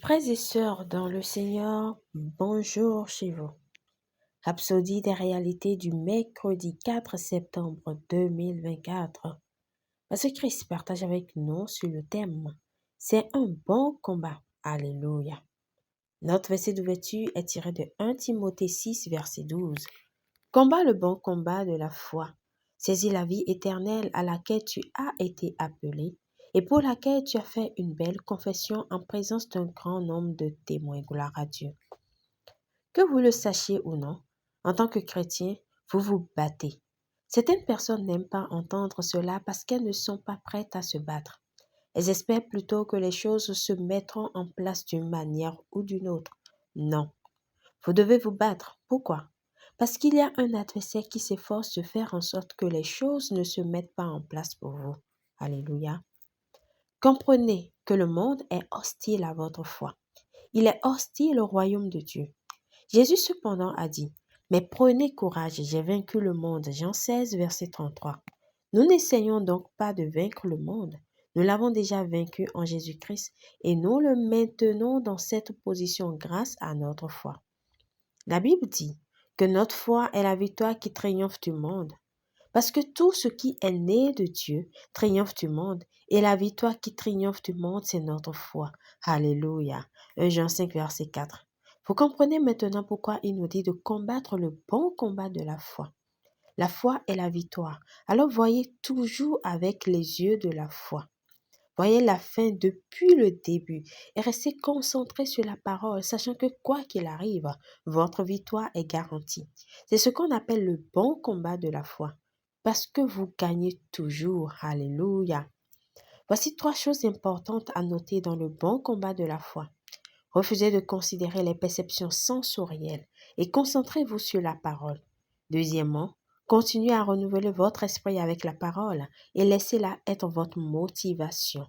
Frères et sœurs dans le Seigneur, bonjour chez vous. Rhapsodie des réalités du mercredi 4 septembre 2024. Parce que Christ partage avec nous sur le thème C'est un bon combat. Alléluia. Notre verset d'ouverture est tiré de 1 Timothée 6, verset 12. Combat le bon combat de la foi. Saisis la vie éternelle à laquelle tu as été appelé et pour laquelle tu as fait une belle confession en présence d'un grand nombre de témoins. Gloire à Dieu. Que vous le sachiez ou non, en tant que chrétien, vous vous battez. Certaines personnes n'aiment pas entendre cela parce qu'elles ne sont pas prêtes à se battre. Elles espèrent plutôt que les choses se mettront en place d'une manière ou d'une autre. Non, vous devez vous battre. Pourquoi? Parce qu'il y a un adversaire qui s'efforce de faire en sorte que les choses ne se mettent pas en place pour vous. Alléluia. Comprenez que le monde est hostile à votre foi. Il est hostile au royaume de Dieu. Jésus cependant a dit, « Mais prenez courage, j'ai vaincu le monde. » Jean 16, verset 33. Nous n'essayons donc pas de vaincre le monde. Nous l'avons déjà vaincu en Jésus-Christ et nous le maintenons dans cette position grâce à notre foi. La Bible dit que notre foi est la victoire qui triomphe du monde. Parce que tout ce qui est né de Dieu triomphe du monde et la victoire qui triomphe du monde, c'est notre foi. Alléluia. 1 Jean 5, verset 4. Vous comprenez maintenant pourquoi il nous dit de combattre le bon combat de la foi. La foi est la victoire. Alors voyez toujours avec les yeux de la foi. Voyez la fin depuis le début et restez concentrés sur la parole, sachant que quoi qu'il arrive, votre victoire est garantie. C'est ce qu'on appelle le bon combat de la foi, parce que vous gagnez toujours. Alléluia. Voici 3 choses importantes à noter dans le bon combat de la foi. Refusez de considérer les perceptions sensorielles et concentrez-vous sur la parole. Deuxièmement, continuez à renouveler votre esprit avec la parole et laissez-la être votre motivation.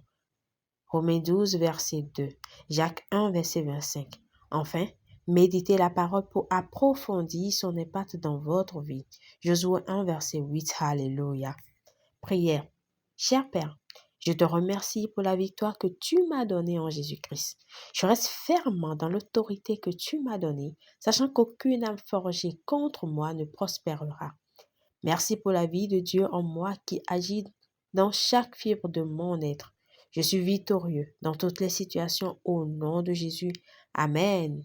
Romains 12, verset 2, Jacques 1, verset 25. Enfin, méditez la parole pour approfondir son impact dans votre vie. Josué 1, verset 8, Alléluia. Prière. Cher Père, je te remercie pour la victoire que tu m'as donnée en Jésus-Christ. Je reste fermement dans l'autorité que tu m'as donnée, sachant qu'aucune âme forgée contre moi ne prospérera. Merci pour la vie de Dieu en moi qui agit dans chaque fibre de mon être. Je suis victorieux dans toutes les situations au nom de Jésus. Amen.